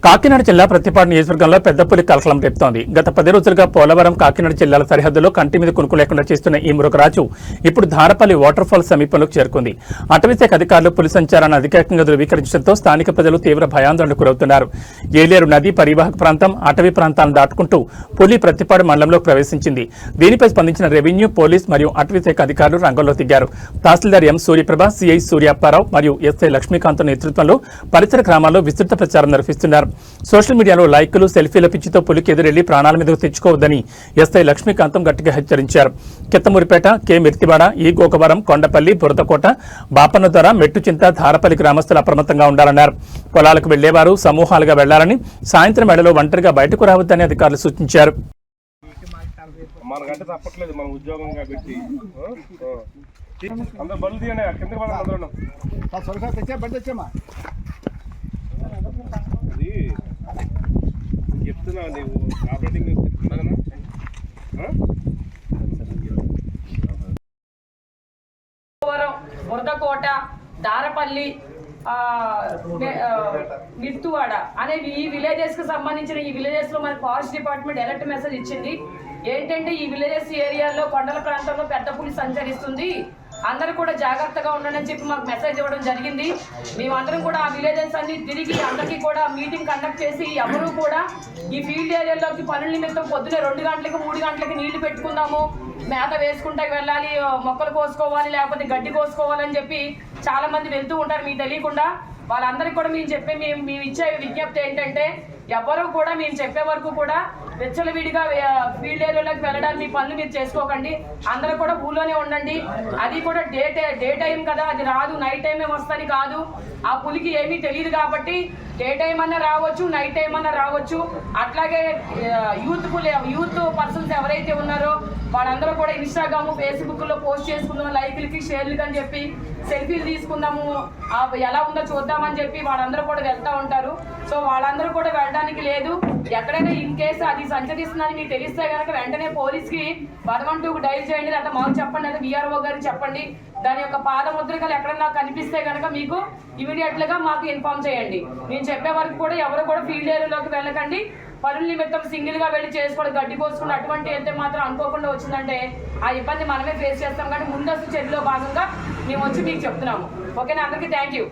కాకినాడ జిల్లా ప్రతిపాడు నియోజకవర్గంలో పెద్ద పులి కలకలం రేపుతోంది. గత 10 రోజులుగా పోలవరం కాకినాడ జిల్లాల సరిహద్దులో కంటి మీద కునుకు లేకుండా చేస్తున్న ఈ మృగరాజు ఇప్పుడు ధారపల్లి వాటర్ ఫాల్ సమీపంలోకి చేరుకుంది. అటవీశాఖ అధికారులు పులి సంచారాన్ని అధికారికంగా ధృవీకరించడంతో స్థానిక ప్రజలు తీవ్ర భయాందోళనకు గురవుతున్నారు. ఏలేరు నది పరివాహక ప్రాంతం, అటవీ ప్రాంతాలను దాటుకుంటూ పులి ప్రతిపాడు మండలంలోకి ప్రవేశించింది. దీనిపై స్పందించిన రెవెన్యూ, పోలీస్ మరియు అటవీశాఖ అధికారులు రంగంలో దిగారు. తహసీల్దార్ ఎం సూర్యప్రభ, సిఐ సూర్యాప్పారావు మరియు ఎస్ఐ లక్ష్మీకాంత్ నేతృత్వంలో పరిసర గ్రామాల్లో విస్తృత ప్రచారం నిర్వహిస్తున్నారు. సోషల్ మీడియాలో లైకులు, సెల్ఫీల పిచ్చితో పులికి ఎదురెళ్లి ప్రాణాల మీదకు తెచ్చుకోవద్దని ఎస్ఐ లక్ష్మీకాంతం గట్టిగా హెచ్చరించారు. కెత్తమూరిపేట, కె మిర్తివాడ, ఈ గోకవరం, కొండపల్లి, బురదకోట, బాపన్నదొర, మెట్టుచింత, ధారపల్లి గ్రామస్తులు అప్రమత్తంగా ఉండాలన్నారు. పొలాలకు వెళ్లేవారు సమూహాలుగా వెళ్లాలని, సాయంత్రం వేళలో ఒంటరిగా బయటకు రావద్దని అధికారులు సూచించారు. చెప్తున్నా నీవు ఆపరేటింగ్ బురదకోట, దారపల్లి, మిర్తువాడ అనేవి ఈ విలేజెస్ కి సంబంధించిన ఈ విలేజెస్ లో మన ఫారెస్ట్ డిపార్ట్మెంట్ అలర్ట్ మెసేజ్ ఇచ్చింది. ఏంటంటే ఈ విలేజెస్ ఏరియాలో కొండల ప్రాంతంలో పెద్ద పులి సంచరిస్తుంది, అందరూ కూడా జాగ్రత్తగా ఉండండి అని చెప్పి మాకు మెసేజ్ ఇవ్వడం జరిగింది. మేమందరం కూడా ఆ విలేజెస్ అన్ని తిరిగి అందరికీ కూడా మీటింగ్ కండక్ట్ చేసి ఎవరూ కూడా ఈ ఫీల్డ్ ఏరియాలోకి పనుల నిమిత్తం పొద్దున్నే 2 గంటలకి 3 గంటలకి నీళ్లు పెట్టుకుందాము, మేత వేసుకుంటా వెళ్ళాలి, మొక్కలు కోసుకోవాలి, లేకపోతే గడ్డి కోసుకోవాలని చెప్పి చాలా మంది వెళ్తూ ఉంటారు మీకు తెలియకుండా. వాళ్ళందరికీ కూడా మేము ఇచ్చే విజ్ఞప్తి ఏంటంటే ఎవరు కూడా మేము చెప్పే వరకు కూడా వెచ్చలవిడిగా ఫీల్డ్ ఏరియాలోకి వెళ్ళడానికి మీ పనులు మీరు చేసుకోకండి. అందరూ కూడా ఊళ్ళోనే ఉండండి. అది కూడా డే టైం కదా, అది రాదు, నైట్ టైం వస్తుంది కాదు. ఆ పులికి ఏమీ తెలియదు కాబట్టి డే టైం అన్నా రావచ్చు, నైట్ టైం అన్నా రావచ్చు. అట్లాగే యూత్ పర్సన్స్ ఎవరైతే ఉన్నారో వాళ్ళందరూ కూడా ఇన్స్టాగ్రామ్, ఫేస్బుక్లో పోస్ట్ చేసుకుందాము, లైక్లకి, షేర్లకి అని చెప్పి సెల్ఫీలు తీసుకుందాము, ఎలా ఉందో చూద్దామని చెప్పి వాళ్ళందరూ కూడా వెళ్తూ ఉంటారు. సో వాళ్ళందరూ కూడా వెళ్ళడానికి లేదు. ఎక్కడైనా ఇన్ కేసు అది సంచరిస్తుందని మీకు తెలిస్తే కనుక వెంటనే పోలీస్కి 112కు డైల్ చేయండి, లేదా మాకు చెప్పండి, లేదా విఆర్ఓ గారికి చెప్పండి. దాని యొక్క పాదముద్రికలు ఎక్కడన్నా కనిపిస్తే కనుక మీకు ఇమీడియట్గా మాకు ఇన్ఫార్మ్ చేయండి. నేను చెప్పే వరకు కూడా ఎవరు కూడా ఫీల్డ్ ఏరియాలోకి వెళ్ళకండి. పనుల నిమిత్తం సింగిల్గా వెళ్ళి చేసుకోవడం, గడ్డి కోసుకుని అటువంటి అయితే మాత్రం అనుకోకుండా వచ్చిందంటే ఆ ఇబ్బంది మనమే ఫేస్ చేస్తాం. కానీ ముందస్తు చర్యలో భాగంగా మేము వచ్చి మీకు చెప్తున్నాము. ఓకేనా, అందరికీ థ్యాంక్ యూ.